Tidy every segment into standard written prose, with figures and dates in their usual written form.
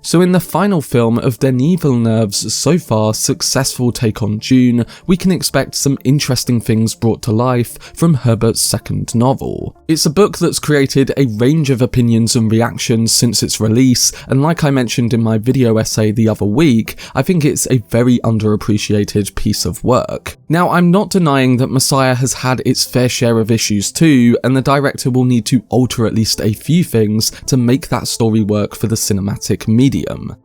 So in the final film of Denis Villeneuve's so far successful take on Dune, we can expect some interesting things brought to life from Herbert's second novel. It's a book that's created a range of opinions and reactions since its release, and like I mentioned in my video essay the other week, I think it's a very underappreciated piece of work. Now, I'm not denying that Messiah has had its fair share of issues too, and the director will need to alter at least a few things to make that story work for the cinematic medium.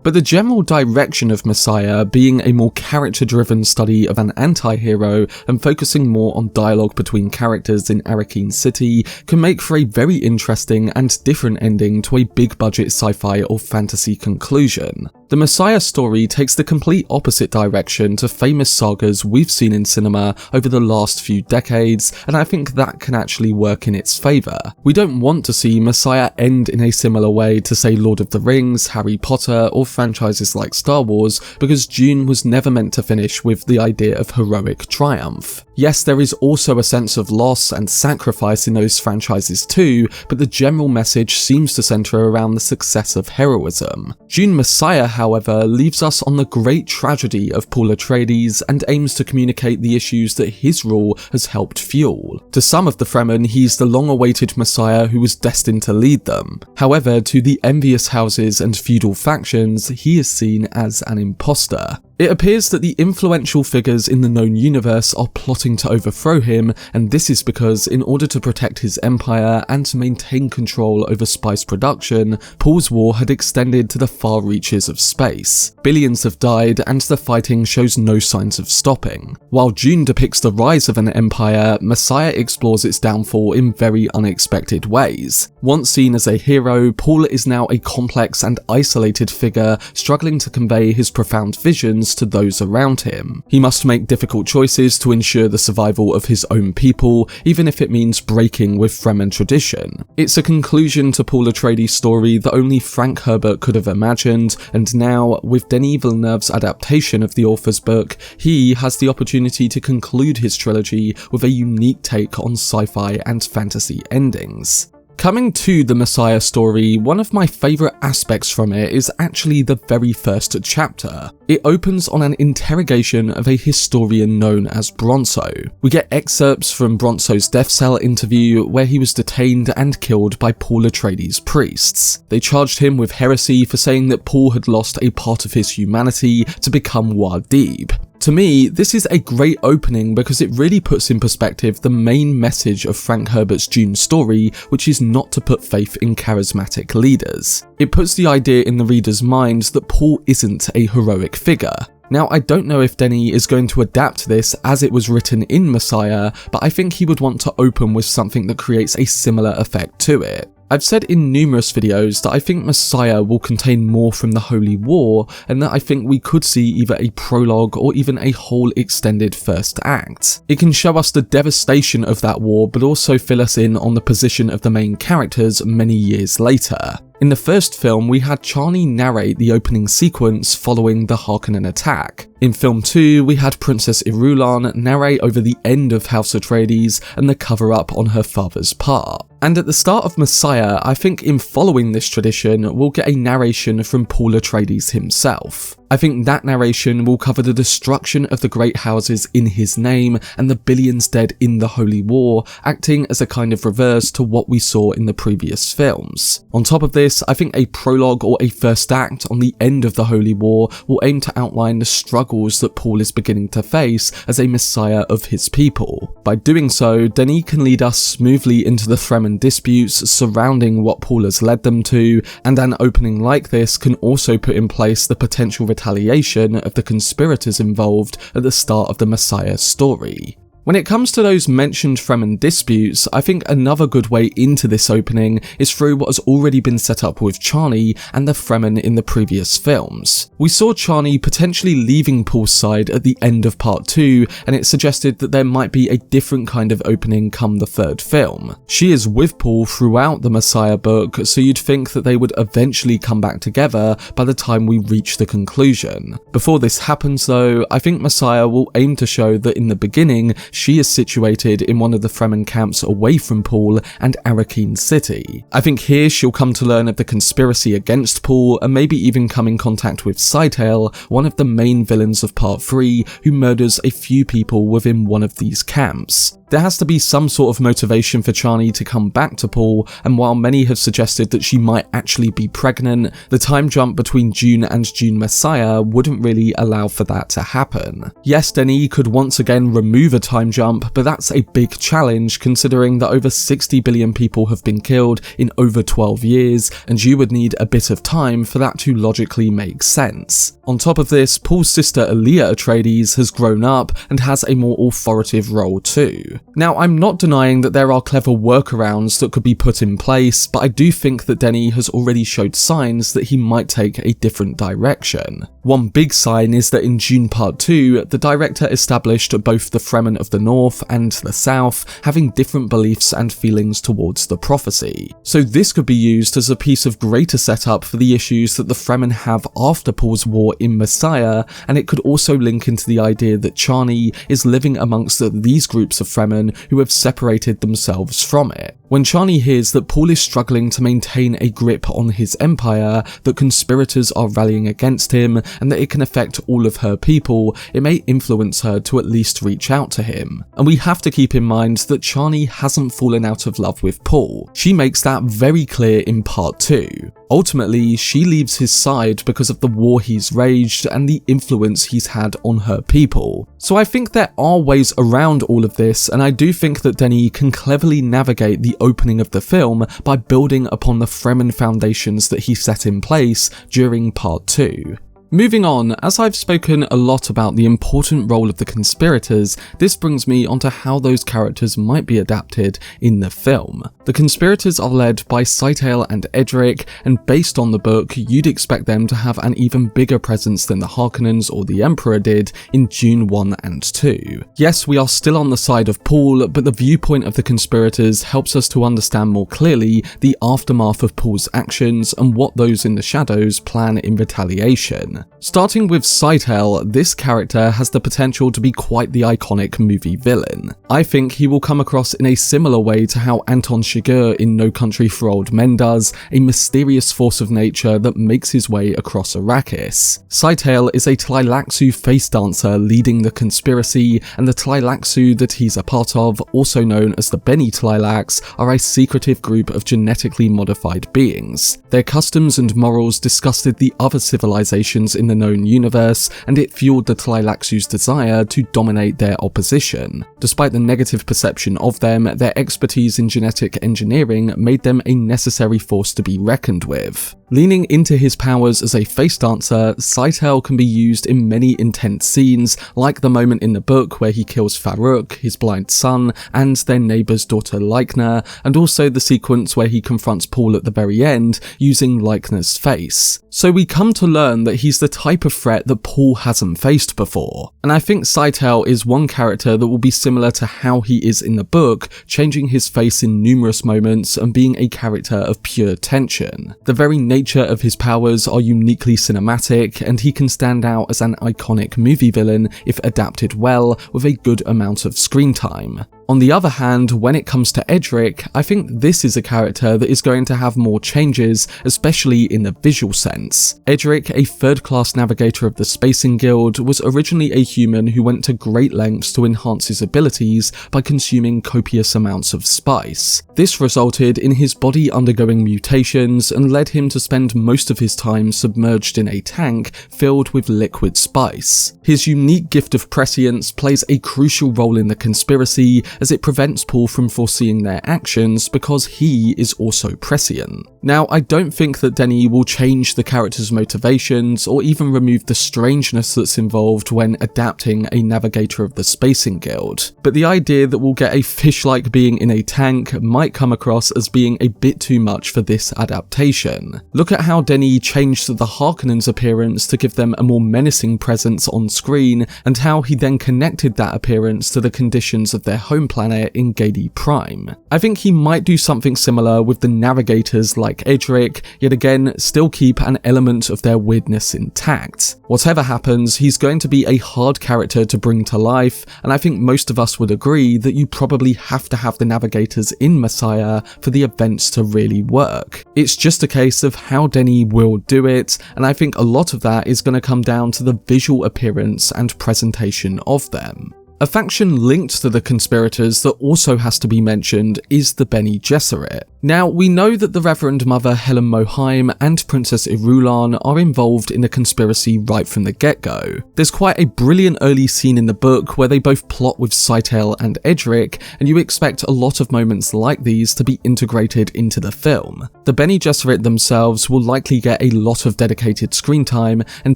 But the general direction of Messiah, being a more character-driven study of an anti-hero and focusing more on dialogue between characters in Arrakis City, can make for a very interesting and different ending to a big-budget sci-fi or fantasy conclusion. The Messiah story takes the complete opposite direction to famous sagas we've seen in cinema over the last few decades, and I think that can actually work in its favour. We don't want to see Messiah end in a similar way to, say, Lord of the Rings, Harry Potter, or franchises like Star Wars, because Dune was never meant to finish with the idea of heroic triumph. Yes, there is also a sense of loss and sacrifice in those franchises too, but the general message seems to centre around the success of heroism. Dune Messiah, however, leaves us on the great tragedy of Paul Atreides and aims to communicate the issues that his rule has helped fuel. To some of the Fremen, he's the long-awaited Messiah who was destined to lead them. However, to the envious houses and feudal factions, he is seen as an imposter. It appears that the influential figures in the known universe are plotting to overthrow him, and this is because, in order to protect his empire and to maintain control over spice production, Paul's war had extended to the far reaches of space. Billions have died, and the fighting shows no signs of stopping. While Dune depicts the rise of an empire, Messiah explores its downfall in very unexpected ways. Once seen as a hero, Paul is now a complex and isolated figure struggling to convey his profound visions to those around him. He must make difficult choices to ensure the survival of his own people, even if it means breaking with Fremen tradition. It's a conclusion to Paul Atreides' story that only Frank Herbert could have imagined, and now, with Denis Villeneuve's adaptation of the author's book, he has the opportunity to conclude his trilogy with a unique take on sci-fi and fantasy endings. Coming to the Messiah story, one of my favourite aspects from it is actually the very first chapter. It opens on an interrogation of a historian known as Bronso. We get excerpts from Bronso's death cell interview where he was detained and killed by Paul Atreides' priests. They charged him with heresy for saying that Paul had lost a part of his humanity to become Muad'Dib. To me, this is a great opening because it really puts in perspective the main message of Frank Herbert's Dune story, which is not to put faith in charismatic leaders. It puts the idea in the reader's minds that Paul isn't a heroic figure. Now, I don't know if Denis is going to adapt this as it was written in Messiah, but I think he would want to open with something that creates a similar effect to it. I've said in numerous videos that I think Messiah will contain more from the Holy War, and that I think we could see either a prologue or even a whole extended first act. It can show us the devastation of that war, but also fill us in on the position of the main characters many years later. In the first film, we had Chani narrate the opening sequence following the Harkonnen attack. In film 2, we had Princess Irulan narrate over the end of House Atreides and the cover-up on her father's part. And at the start of Messiah, I think in following this tradition, we'll get a narration from Paul Atreides himself. I think that narration will cover the destruction of the great houses in his name and the billions dead in the Holy War, acting as a kind of reverse to what we saw in the previous films. On top of this, I think a prologue or a first act on the end of the Holy War will aim to outline the struggles that Paul is beginning to face as a messiah of his people. By doing so, Denis can lead us smoothly into the Fremen disputes surrounding what Paul has led them to, and an opening like this can also put in place the potential retaliation of the conspirators involved at the start of the Messiah story. When it comes to those mentioned Fremen disputes, I think another good way into this opening is through what has already been set up with Chani and the Fremen in the previous films. We saw Chani potentially leaving Paul's side at the end of part 2, and it suggested that there might be a different kind of opening come the third film. She is with Paul throughout the Messiah book, so you'd think that they would eventually come back together by the time we reach the conclusion. Before this happens though, I think Messiah will aim to show that in the beginning, she is situated in one of the Fremen camps away from Paul and Arrakis City. I think here she'll come to learn of the conspiracy against Paul and maybe even come in contact with Scytale, one of the main villains of Part 3, who murders a few people within one of these camps. There has to be some sort of motivation for Chani to come back to Paul, and while many have suggested that she might actually be pregnant, the time jump between Dune and Dune Messiah wouldn't really allow for that to happen. Yes, Denis could once again remove a time jump, but that's a big challenge considering that over 60 billion people have been killed in over 12 years, and you would need a bit of time for that to logically make sense. On top of this, Paul's sister Alia Atreides has grown up and has a more authoritative role too. Now, I'm not denying that there are clever workarounds that could be put in place, but I do think that Denis has already showed signs that he might take a different direction. One big sign is that in Dune Part 2, the director established both the Fremen of the North and the South having different beliefs and feelings towards the prophecy. So this could be used as a piece of greater setup for the issues that the Fremen have after Paul's war in Messiah, and it could also link into the idea that Chani is living amongst these groups of Fremen who have separated themselves from it. When Chani hears that Paul is struggling to maintain a grip on his empire, that conspirators are rallying against him, and that it can affect all of her people, it may influence her to at least reach out to him. And we have to keep in mind that Chani hasn't fallen out of love with Paul. She makes that very clear in Part 2. Ultimately, she leaves his side because of the war he's waged and the influence he's had on her people. So I think there are ways around all of this, and I do think that Denis can cleverly navigate the opening of the film by building upon the Fremen foundations that he set in place during Part 2. Moving on, as I've spoken a lot about the important role of the conspirators, this brings me onto how those characters might be adapted in the film. The conspirators are led by Scytale and Edric, and based on the book, you'd expect them to have an even bigger presence than the Harkonnens or the Emperor did in Dune 1 and 2. Yes, we are still on the side of Paul, but the viewpoint of the conspirators helps us to understand more clearly the aftermath of Paul's actions and what those in the shadows plan in retaliation. Starting with Scytale, this character has the potential to be quite the iconic movie villain. I think he will come across in a similar way to how Anton Chigurh in No Country for Old Men does, a mysterious force of nature that makes his way across Arrakis. Scytale is a Tleilaxu face dancer leading the conspiracy, and the Tleilaxu that he's a part of, also known as the Beni Tleilax, are a secretive group of genetically modified beings. Their customs and morals disgusted the other civilizations in the known universe, and it fueled the Tleilaxu's desire to dominate their opposition. Despite the negative perception of them, their expertise in genetic engineering made them a necessary force to be reckoned with. Leaning into his powers as a face dancer, Scytale can be used in many intense scenes, like the moment in the book where he kills Farouk, his blind son, and their neighbour's daughter Lychna, and also the sequence where he confronts Paul at the very end, using Lychna's face. So we come to learn that he's the type of threat that Paul hasn't faced before. And I think Scytale is one character that will be similar to how he is in the book, changing his face in numerous moments and being a character of pure tension. The very nature of his powers are uniquely cinematic, and he can stand out as an iconic movie villain if adapted well with a good amount of screen time. On the other hand, when it comes to Edric, I think this is a character that is going to have more changes, especially in the visual sense. Edric, a third-class navigator of the Spacing Guild, was originally a human who went to great lengths to enhance his abilities by consuming copious amounts of spice. This resulted in his body undergoing mutations and led him to spend most of his time submerged in a tank filled with liquid spice. His unique gift of prescience plays a crucial role in the conspiracy, as it prevents Paul from foreseeing their actions because he is also prescient. Now, I don't think that Denis will change the character's motivations or even remove the strangeness that's involved when adapting a navigator of the Spacing Guild, but the idea that we'll get a fish-like being in a tank might come across as being a bit too much for this adaptation. Look at how Denis changed the Harkonnens' appearance to give them a more menacing presence on screen, and how he then connected that appearance to the conditions of their home planet in Gedi Prime. I think he might do something similar with the navigators like Edric, yet again still keep an element of their weirdness intact. Whatever happens, he's going to be a hard character to bring to life, and I think most of us would agree that you probably have to have the navigators in Messiah for the events to really work. It's just a case of how Denis will do it, and I think a lot of that is going to come down to the visual appearance and presentation of them. A faction linked to the conspirators that also has to be mentioned is the Bene Gesserit. Now, we know that the Reverend Mother Helen Mohiam and Princess Irulan are involved in the conspiracy right from the get-go. There's quite a brilliant early scene in the book where they both plot with Scytale and Edric, and you expect a lot of moments like these to be integrated into the film. The Bene Gesserit themselves will likely get a lot of dedicated screen time, and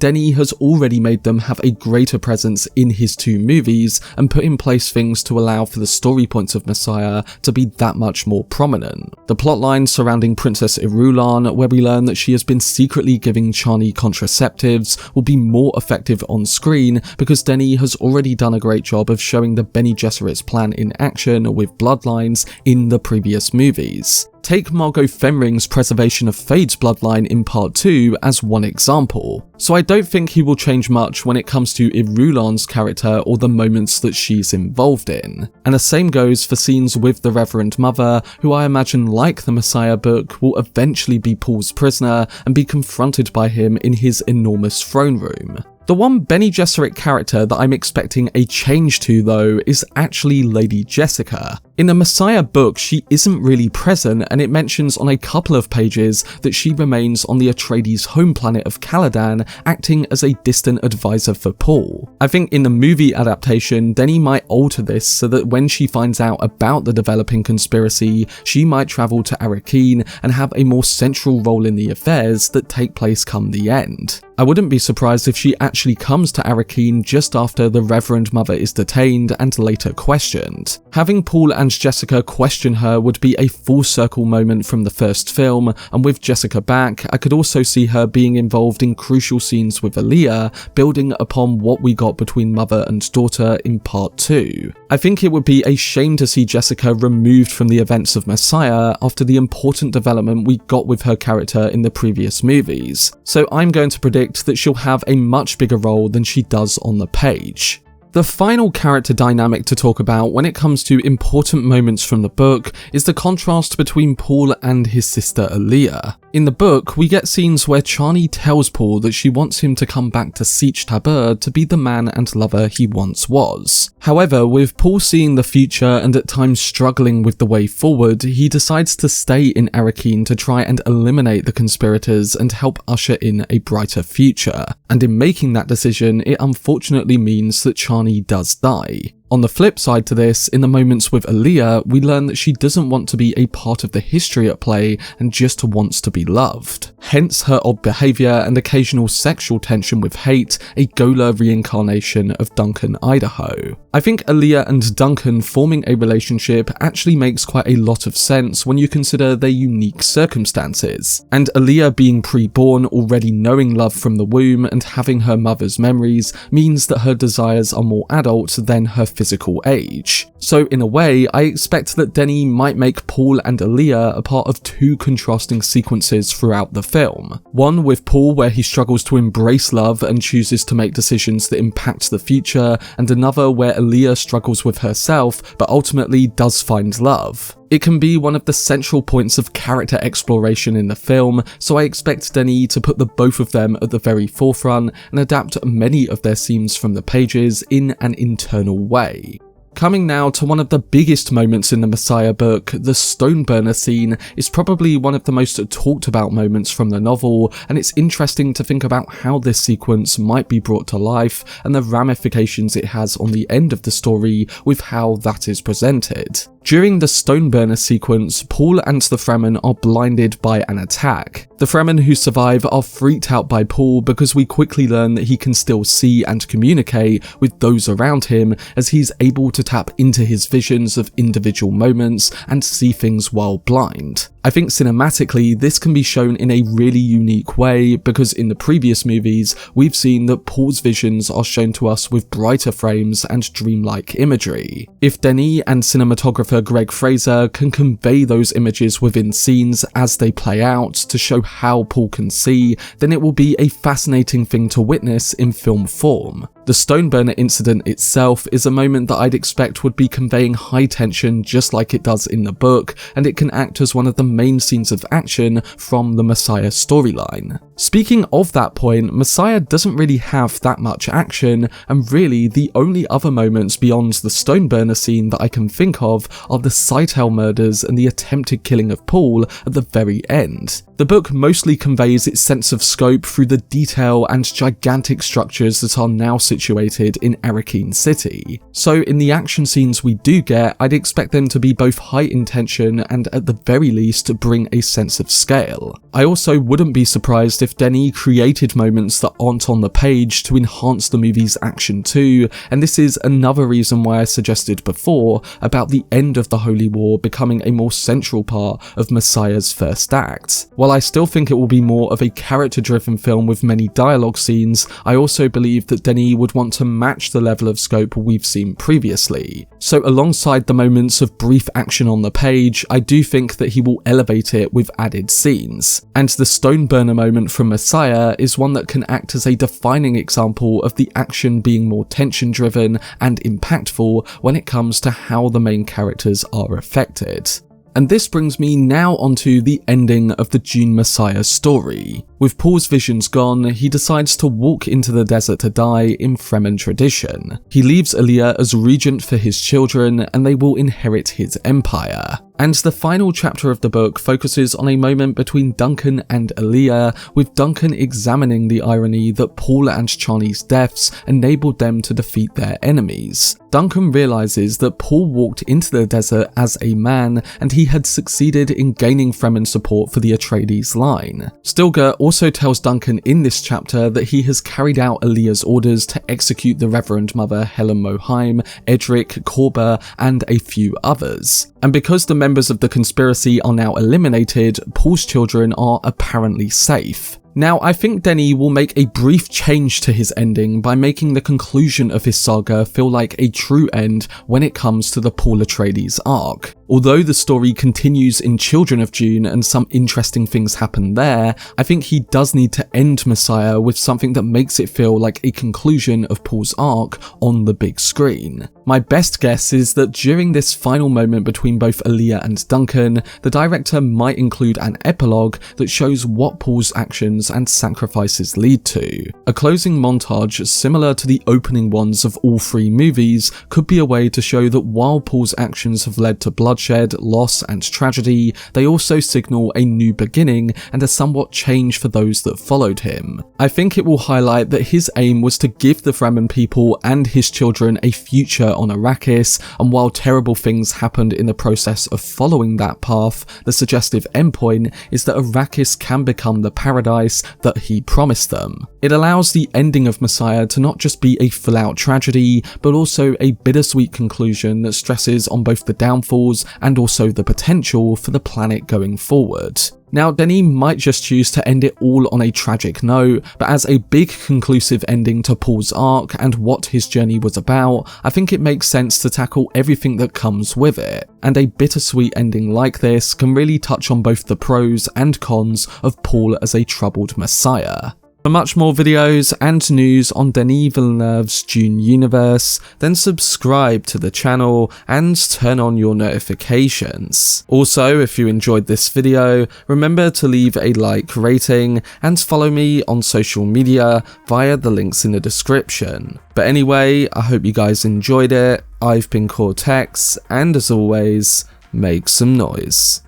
Denis has already made them have a greater presence in his 2 movies, and put in place things to allow for the story points of Messiah to be that much more prominent. The plotline surrounding Princess Irulan, where we learn that she has been secretly giving Chani contraceptives, will be more effective on screen because Denis has already done a great job of showing the Bene Gesserit's plan in action with bloodlines in the previous movies. Take Margot Fenring's preservation of Fade's bloodline in Part 2 as one example. So I don't think he will change much when it comes to Irulan's character or the moments that she's involved in. And the same goes for scenes with the Reverend Mother, who I imagine, like the Messiah book, will eventually be Paul's prisoner and be confronted by him in his enormous throne room. The one Bene Gesserit character that I'm expecting a change to, though, is actually Lady Jessica. In the Messiah book, she isn't really present, and it mentions on a couple of pages that she remains on the Atreides' home planet of Caladan, acting as a distant advisor for Paul. I think in the movie adaptation, Denis might alter this so that when she finds out about the developing conspiracy, she might travel to Arrakis and have a more central role in the affairs that take place come the end. I wouldn't be surprised if she actually comes to Arrakis just after the Reverend Mother is detained and later questioned. Having Paul and Jessica question her would be a full circle moment from the first film, and with Jessica back, I could also see her being involved in crucial scenes with Alia, building upon what we got between mother and daughter in Part 2. I think it would be a shame to see Jessica removed from the events of Messiah after the important development we got with her character in the previous movies, so I'm going to predict that she'll have a much bigger role than she does on the page. The final character dynamic to talk about when it comes to important moments from the book is the contrast between Paul and his sister Alia. In the book, we get scenes where Chani tells Paul that she wants him to come back to Sietch Tabr to be the man and lover he once was. However, with Paul seeing the future and at times struggling with the way forward, he decides to stay in Arrakis to try and eliminate the conspirators and help usher in a brighter future. And in making that decision, it unfortunately means that Chani does die. On the flip side to this, in the moments with Alia, we learn that she doesn't want to be a part of the history at play and just wants to be loved. Hence her odd behaviour and occasional sexual tension with Hate, a Gola reincarnation of Duncan Idaho. I think Alia and Duncan forming a relationship actually makes quite a lot of sense when you consider their unique circumstances. And Alia being pre-born, already knowing love from the womb and having her mother's memories means that her desires are more adult than her physical age. So in a way, I expect that Denis might make Paul and Alia a part of 2 contrasting sequences throughout the film. One with Paul where he struggles to embrace love and chooses to make decisions that impact the future, and another where Alia struggles with herself but ultimately does find love. It can be one of the central points of character exploration in the film, so I expect Denis to put the both of them at the very forefront and adapt many of their scenes from the pages in an internal way. Coming now to one of the biggest moments in the Messiah book, the stoneburner scene is probably one of the most talked about moments from the novel, and it's interesting to think about how this sequence might be brought to life and the ramifications it has on the end of the story with how that is presented. During the stoneburner sequence, Paul and the Fremen are blinded by an attack. The Fremen who survive are freaked out by Paul because we quickly learn that he can still see and communicate with those around him, as he's able to tap into his visions of individual moments and see things while blind. I think cinematically this can be shown in a really unique way, because in the previous movies we've seen that Paul's visions are shown to us with brighter frames and dreamlike imagery. If Denis and cinematographer Greg Fraser can convey those images within scenes as they play out to show how Paul can see, then it will be a fascinating thing to witness in film form. The stoneburner incident itself is a moment that I'd expect would be conveying high tension just like it does in the book, and it can act as one of the main scenes of action from the Messiah storyline. Speaking of that point, Messiah doesn't really have that much action, and really the only other moments beyond the stoneburner scene that I can think of are the Scytale murders and the attempted killing of Paul at the very end. The book mostly conveys its sense of scope through the detail and gigantic structures that are now situated in Arrakis City. So in the action scenes we do get, I'd expect them to be both high in tension and at the very least bring a sense of scale. I also wouldn't be surprised if Denis created moments that aren't on the page to enhance the movie's action too, and this is another reason why I suggested before about the end of the Holy War becoming a more central part of Messiah's first act. While I still think it will be more of a character-driven film with many dialogue scenes, I also believe that Denis would want to match the level of scope we've seen previously. So alongside the moments of brief action on the page, I do think that he will elevate it with added scenes. And the stoneburner moment from Messiah is one that can act as a defining example of the action being more tension-driven and impactful when it comes to how the main characters are affected. And this brings me now onto the ending of the Dune Messiah story. With Paul's visions gone, he decides to walk into the desert to die in Fremen tradition. He leaves Alia as regent for his children, and they will inherit his empire. And the final chapter of the book focuses on a moment between Duncan and Alia, with Duncan examining the irony that Paul and Chani's deaths enabled them to defeat their enemies. Duncan realizes that Paul walked into the desert as a man, and he had succeeded in gaining Fremen support for the Atreides line. Stilgar also tells Duncan in this chapter that he has carried out Alia's orders to execute the Reverend Mother Helen Mohiam, Edric, Korba, and a few others. And because the members of the conspiracy are now eliminated, Paul's children are apparently safe. Now, I think Denis will make a brief change to his ending by making the conclusion of his saga feel like a true end when it comes to the Paul Atreides arc. Although the story continues in Children of Dune and some interesting things happen there, I think he does need to end Messiah with something that makes it feel like a conclusion of Paul's arc on the big screen. My best guess is that during this final moment between both Alia and Duncan, the director might include an epilogue that shows what Paul's actions and sacrifices lead to. A closing montage similar to the opening ones of all three movies could be a way to show that while Paul's actions have led to bloodshed, loss, and tragedy, they also signal a new beginning and a somewhat change for those that followed him. I think it will highlight that his aim was to give the Fremen people and his children a future on Arrakis, and while terrible things happened in the process of following that path, the suggestive endpoint is that Arrakis can become the paradise that he promised them. It allows the ending of Messiah to not just be a full-out tragedy, but also a bittersweet conclusion that stresses on both the downfalls and also the potential for the planet going forward. Now, Denis might just choose to end it all on a tragic note, but as a big conclusive ending to Paul's arc and what his journey was about, I think it makes sense to tackle everything that comes with it. And a bittersweet ending like this can really touch on both the pros and cons of Paul as a troubled messiah. For much more videos and news on Denis Villeneuve's Dune universe, then subscribe to the channel and turn on your notifications. Also, if you enjoyed this video, remember to leave a like rating and follow me on social media via the links in the description. But anyway, I hope you guys enjoyed it. I've been Cortex, and as always, make some noise.